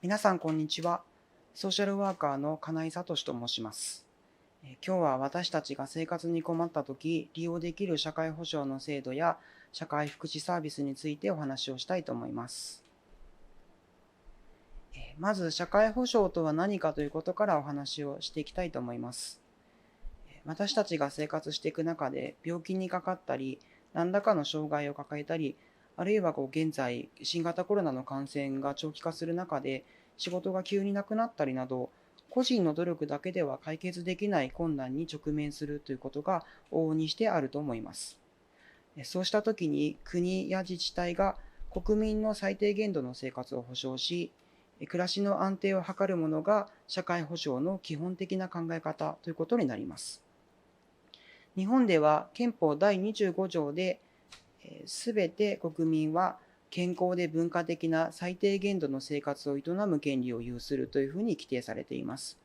皆さん、こんにちは。ソーシャルワーカーの金井聡と申します。今日は私たちが生活に困ったとき、利用できる社会保障の制度や社会福祉サービスについてお話をしたいと思います。まず、社会保障とは何かということからお話をしていきたいと思います。私たちが生活していく中で、病気にかかったり、何らかの障害を抱えたり、あるいは現在、新型コロナの感染が長期化する中で、仕事が急になくなったりなど、個人の努力だけでは解決できない困難に直面するということが往々にしてあると思います。そうしたときに国や自治体が国民の最低限度の生活を保障し、暮らしの安定を図るものが社会保障の基本的な考え方ということになります。日本では憲法第25条で、すべて国民は健康で文化的な最低限度の生活を営む権利を有するというふうに規定されています。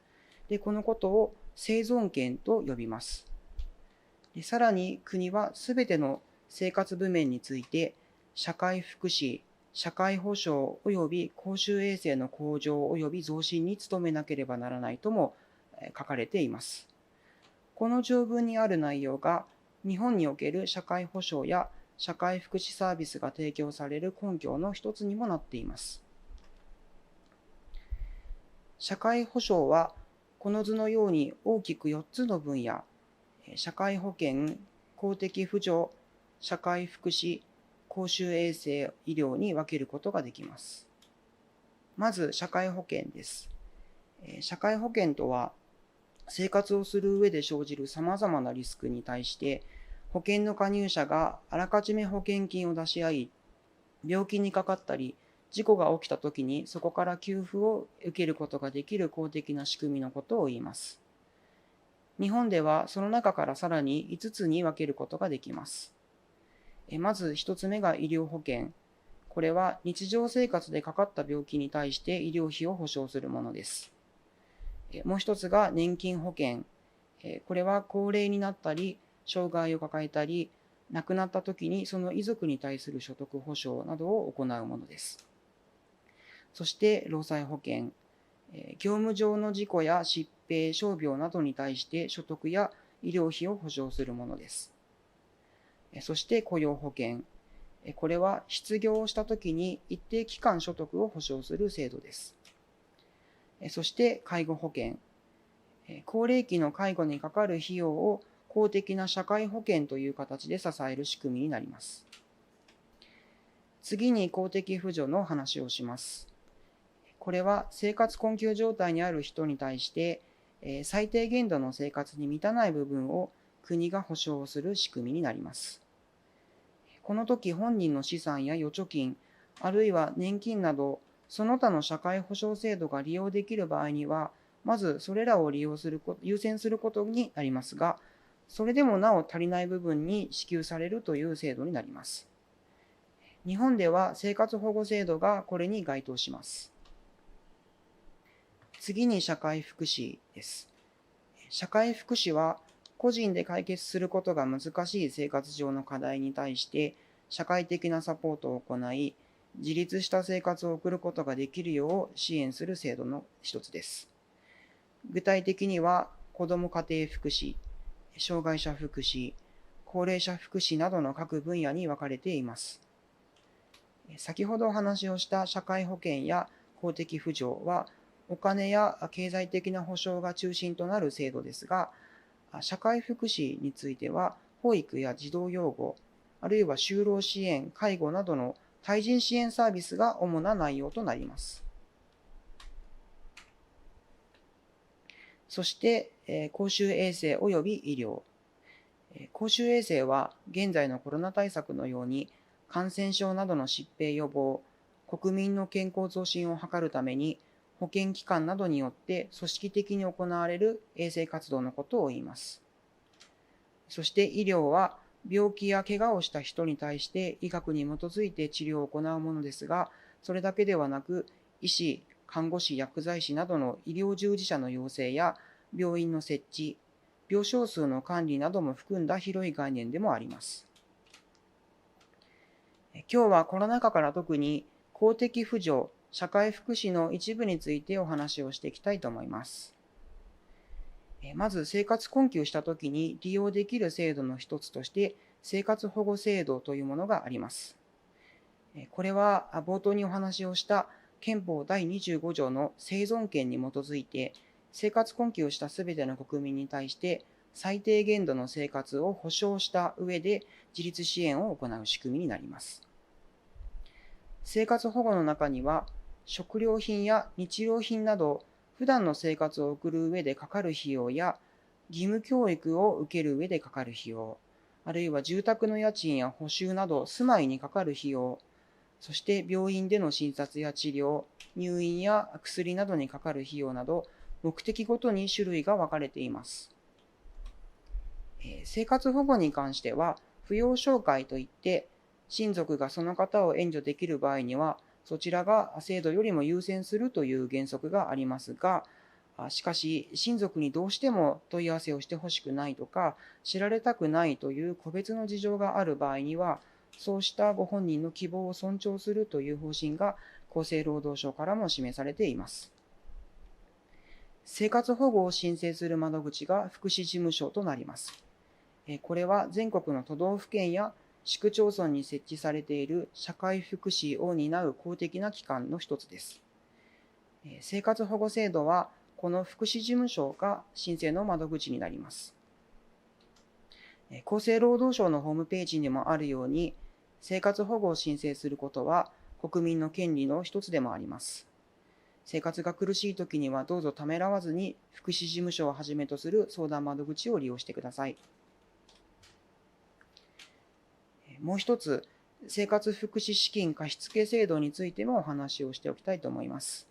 で、このことを生存権と呼びます。で、さらに国はすべての生活部面について、社会福祉、社会保障及び公衆衛生の向上及び増進に努めなければならないとも書かれています。この条文にある内容が、日本における社会保障や社会福祉サービスが提供される根拠の一つにもなっています。社会保障は、この図のように大きく4つの分野、社会保険、公的扶助、社会福祉、公衆衛生、医療に分けることができます。まず、社会保険です。社会保険とは、生活をする上で生じるさまざまなリスクに対して、保険の加入者があらかじめ保険金を出し合い、病気にかかったり、事故が起きたときにそこから給付を受けることができる公的な仕組みのことを言います。日本ではその中からさらに5つに分けることができます。まず1つ目が医療保険。これは日常生活でかかった病気に対して医療費を保障するものです。もう一つが年金保険。これは高齢になったり、障害を抱えたり、亡くなった時にその遺族に対する所得保障などを行うものです。そして労災保険。業務上の事故や疾病、傷病などに対して所得や医療費を保障するものです。そして雇用保険。これは失業をした時に一定期間所得を保障する制度です。そして介護保険。高齢期の介護にかかる費用を公的な社会保険という形で支える仕組みになります。次に公的扶助の話をします。これは生活困窮状態にある人に対して、最低限度の生活に満たない部分を国が保障する仕組みになります。この時本人の資産や預貯金、あるいは年金など、その他の社会保障制度が利用できる場合には、まずそれらを利用する優先することになりますが、それでもなお足りない部分に支給されるという制度になります。日本では生活保護制度がこれに該当します。次に社会福祉です。社会福祉は個人で解決することが難しい生活上の課題に対して社会的なサポートを行い、自立した生活を送ることができるよう支援する制度の一つです。具体的には、子ども家庭福祉、障害者福祉、高齢者福祉などの各分野に分かれています。先ほどお話をした社会保険や公的扶助は、お金や経済的な保障が中心となる制度ですが、社会福祉については、保育や児童養護、あるいは就労支援、介護などの対人支援サービスが主な内容となります。そして、公衆衛生及び医療。公衆衛生は現在のコロナ対策のように感染症などの疾病予防、国民の健康増進を図るために保健機関などによって組織的に行われる衛生活動のことを言います。そして医療は病気や怪我をした人に対して医学に基づいて治療を行うものですが、それだけではなく、医師、看護師、薬剤師などの医療従事者の養成や病院の設置、病床数の管理なども含んだ広い概念でもあります。今日はコロナ禍から特に公的扶助、社会福祉の一部についてお話をしていきたいと思います。まず生活困窮したときに利用できる制度の一つとして生活保護制度というものがあります。これは冒頭にお話をした憲法第25条の生存権に基づいて生活困窮したすべての国民に対して最低限度の生活を保障した上で自立支援を行う仕組みになります。生活保護の中には食料品や日用品など普段の生活を送る上でかかる費用や義務教育を受ける上でかかる費用、あるいは住宅の家賃や補修など住まいにかかる費用、そして病院での診察や治療、入院や薬などにかかる費用など目的ごとに種類が分かれています。生活保護に関しては扶養照会といって親族がその方を援助できる場合にはそちらが制度よりも優先するという原則がありますが、しかし親族にどうしても問い合わせをしてほしくないとか知られたくないという個別の事情がある場合にはそうしたご本人の希望を尊重するという方針が厚生労働省からも示されています。生活保護を申請する窓口が福祉事務所となります。これは全国の都道府県や市区町村に設置されている社会福祉を担う公的な機関の一つです。生活保護制度はこの福祉事務所が申請の窓口になります。厚生労働省のホームページにもあるように、生活保護を申請することは国民の権利の一つでもあります。生活が苦しいときにはどうぞためらわずに福祉事務所をはじめとする相談窓口を利用してください。もう一つ、生活福祉資金貸付制度についてもお話をしておきたいと思います。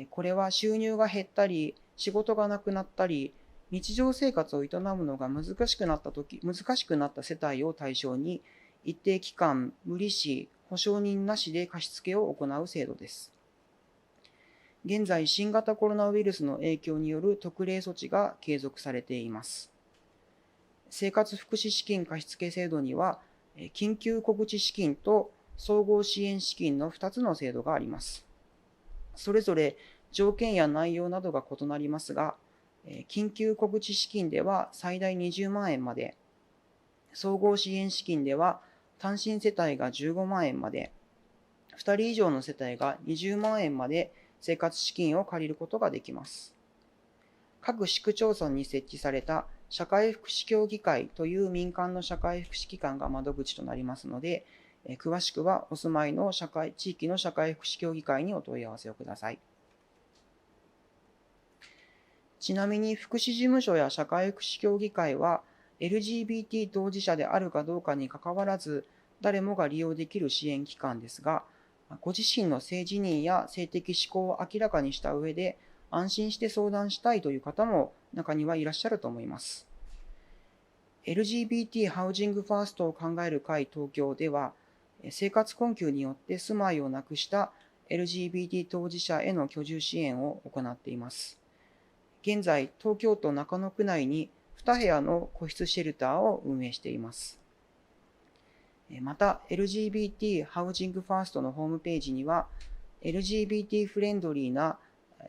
これは収入が減ったり、仕事がなくなったり、日常生活を営むのが難しくなった世帯を対象に、一定期間、無利子、保証人なしで貸付を行う制度です。現在、新型コロナウイルスの影響による特例措置が継続されています。生活福祉資金貸付制度には、緊急小口資金と総合支援資金の2つの制度があります。それぞれ条件や内容などが異なりますが、緊急小口資金では最大20万円まで、総合支援資金では単身世帯が15万円まで、2人以上の世帯が20万円まで生活資金を借りることができます。各市区町村に設置された社会福祉協議会という民間の社会福祉機関が窓口となりますので、詳しくはお住まいの地域の社会福祉協議会にお問い合わせをください。ちなみに福祉事務所や社会福祉協議会は LGBT 当事者であるかどうかにかかわらず誰もが利用できる支援機関ですが、ご自身の性自認や性的指向を明らかにした上で安心して相談したいという方も中にはいらっしゃると思います。LGBT ハウジングファーストを考える会東京では、生活困窮によって住まいをなくした LGBT 当事者への居住支援を行っています。現在、東京都中野区内に2部屋の個室シェルターを運営しています。また、LGBT ハウジングファーストのホームページには、LGBT フレンドリーな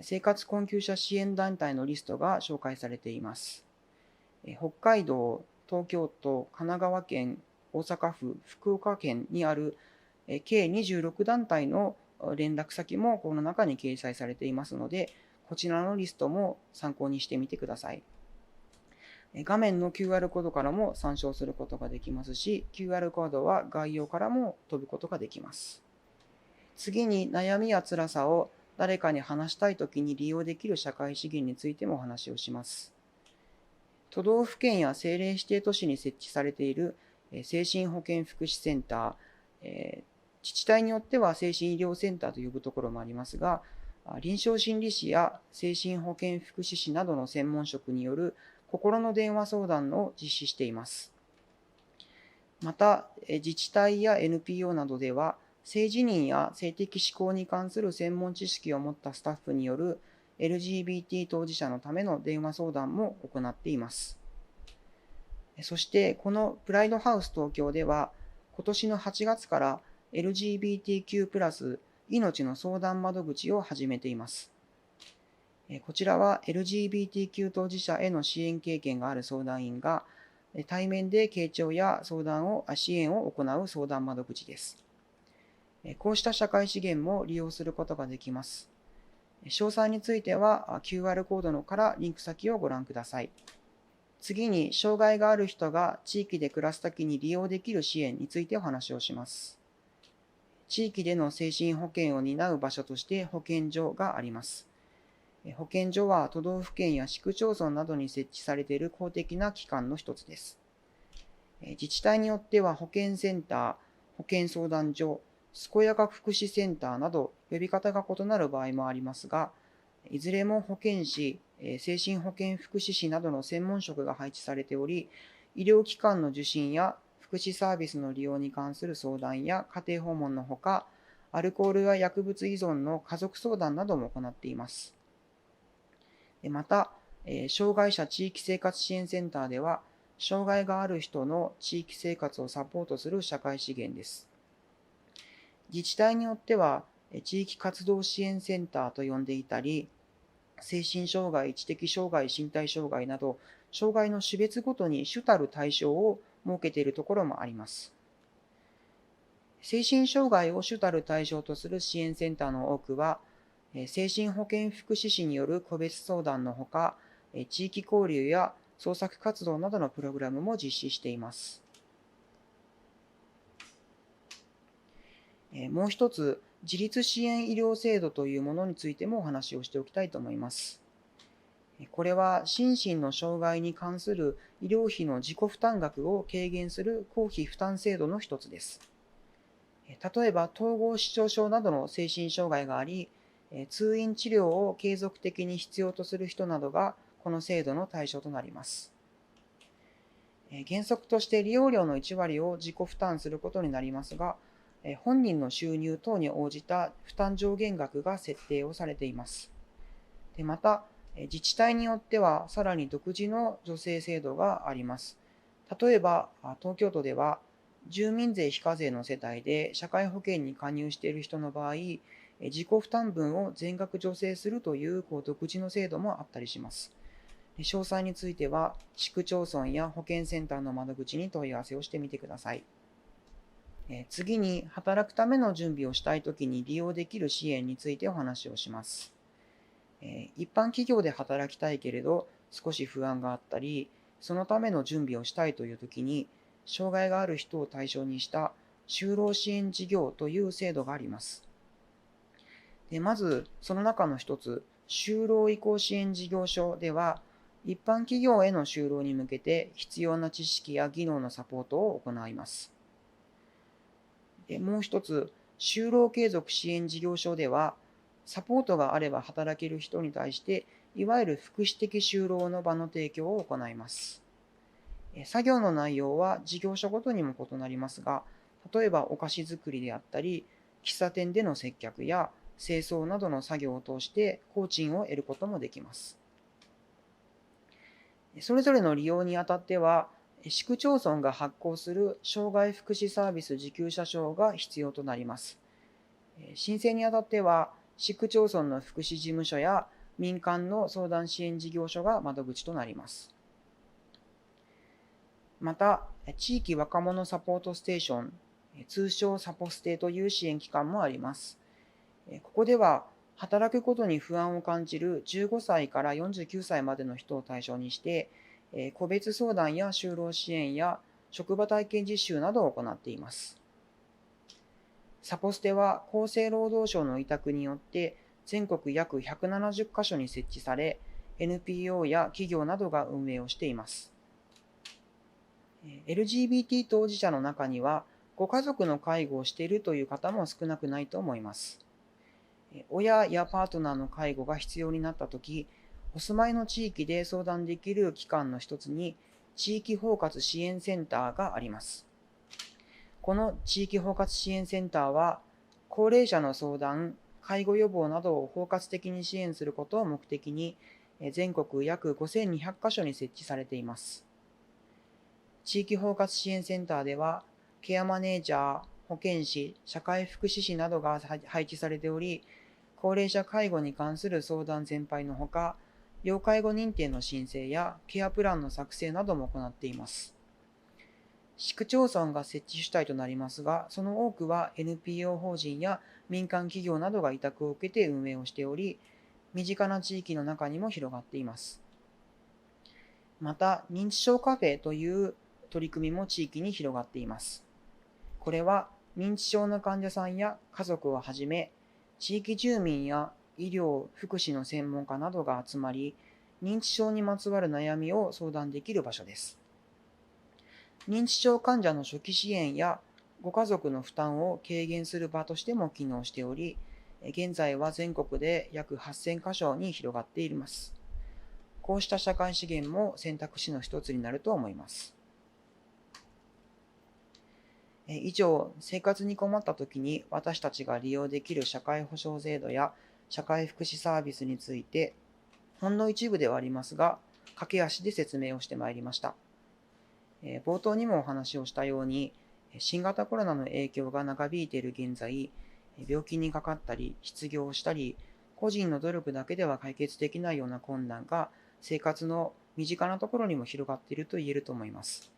生活困窮者支援団体のリストが紹介されています。北海道、東京都、神奈川県、大阪府、福岡県にある計26団体の連絡先もこの中に掲載されていますので、こちらのリストも参考にしてみてください。画面の QR コードからも参照することができますし、QR コードは概要からも飛ぶことができます。次に悩みや辛さを誰かに話したいときに利用できる社会資源についてもお話をします。都道府県や政令指定都市に設置されている精神保健福祉センター、自治体によっては精神医療センターと呼ぶところもありますが、臨床心理士や精神保健福祉士などの専門職による心の電話相談を実施しています。また、自治体や NPO などでは、性自認や性的指向に関する専門知識を持ったスタッフによる LGBT 当事者のための電話相談も行っています。そして、このプライドハウス東京では、今年の8月から LGBTQ+、命の相談窓口を始めています。こちらは LGBTQ 当事者への支援経験がある相談員が対面で傾聴や支援を行う相談窓口です。こうした社会資源も利用することができます。詳細については QR コードからリンク先をご覧ください。次に、障害がある人が地域で暮らすときに利用できる支援についてお話をします。地域での精神保健を担う場所として保健所があります。保健所は都道府県や市区町村などに設置されている公的な機関の一つです。自治体によっては保健センター、保健相談所、健やか福祉センターなど呼び方が異なる場合もありますが、いずれも保健師、精神保健福祉士などの専門職が配置されており、医療機関の受診や福祉サービスの利用に関する相談や家庭訪問のほか、アルコールや薬物依存の家族相談なども行っています。また、障害者地域生活支援センターでは、障害がある人の地域生活をサポートする社会資源です。自治体によっては、地域活動支援センターと呼んでいたり、精神障害、知的障害、身体障害など、障害の種別ごとに主たる対象を設けているところもあります。精神障害を主たる対象とする支援センターの多くは、精神保健福祉士による個別相談のほか、地域交流や創作活動などのプログラムも実施しています。もう一つ、自立支援医療制度というものについてもお話をしておきたいと思います。これは心身の障害に関する医療費の自己負担額を軽減する公費負担制度の一つです。例えば統合失調症などの精神障害があり、通院治療を継続的に必要とする人などがこの制度の対象となります。原則として利用料の1割を自己負担することになりますが、本人の収入等に応じた負担上限額が設定をされています。また、自治体によってはさらに独自の助成制度があります。例えば、東京都では住民税非課税の世帯で社会保険に加入している人の場合、自己負担分を全額助成するという独自の制度もあったりします。詳細については、市区町村や保健センターの窓口に問い合わせをしてみてください。次に、働くための準備をしたいときに利用できる支援についてお話をします。一般企業で働きたいけれど少し不安があったり、そのための準備をしたいというときに、障害がある人を対象にした就労支援事業という制度があります。まず、その中の一つ、就労移行支援事業所では、一般企業への就労に向けて必要な知識や技能のサポートを行います。もう一つ、就労継続支援事業所では、サポートがあれば働ける人に対して、いわゆる福祉的就労の場の提供を行います。作業の内容は事業所ごとにも異なりますが、例えばお菓子作りであったり、喫茶店での接客や清掃などの作業を通して工賃を得ることもできます。それぞれの利用にあたっては、市区町村が発行する障害福祉サービス受給者証が必要となります。申請にあたっては、市区町村の福祉事務所や民間の相談支援事業所が窓口となります。また、地域若者サポートステーション、通称サポステという支援機関もあります。ここでは、働くことに不安を感じる15歳から49歳までの人を対象にして、個別相談や就労支援や職場体験実習などを行っています。サポステは厚生労働省の委託によって全国約170カ所に設置され、NPO や企業などが運営をしています。LGBT 当事者の中には、ご家族の介護をしているという方も少なくないと思います。親やパートナーの介護が必要になったとき、お住まいの地域で相談できる機関の一つに、地域包括支援センターがあります。この地域包括支援センターは、高齢者の相談、介護予防などを包括的に支援することを目的に、全国約5200カ所に設置されています。地域包括支援センターでは、ケアマネージャー、保健師、社会福祉士などが配置されており、高齢者介護に関する相談全般のほか、要介護認定の申請やケアプランの作成なども行っています。市区町村が設置主体となりますが、その多くは NPO 法人や民間企業などが委託を受けて運営をしており、身近な地域の中にも広がっています。また、認知症カフェという取り組みも地域に広がっています。これは認知症の患者さんや家族をはじめ、地域住民や医療・福祉の専門家などが集まり、認知症にまつわる悩みを相談できる場所です。認知症患者の初期支援やご家族の負担を軽減する場としても機能しており、現在は全国で約8000カ所に広がっています。こうした社会資源も選択肢の一つになると思います。以上、生活に困った時に私たちが利用できる社会保障制度や社会福祉サービスについて、ほんの一部ではありますが、駆け足で説明をしてまいりました。冒頭にもお話をしたように、新型コロナの影響が長引いている現在、病気にかかったり、失業をしたり、個人の努力だけでは解決できないような困難が生活の身近なところにも広がっていると言えると思います。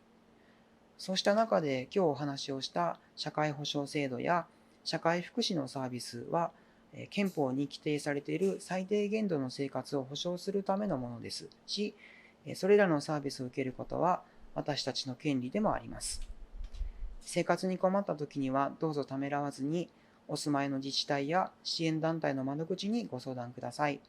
そうした中で今日お話をした社会保障制度や社会福祉のサービスは、憲法に規定されている最低限度の生活を保障するためのものですし、それらのサービスを受けることは私たちの権利でもあります。生活に困った時にはどうぞためらわずにお住まいの自治体や支援団体の窓口にご相談ください。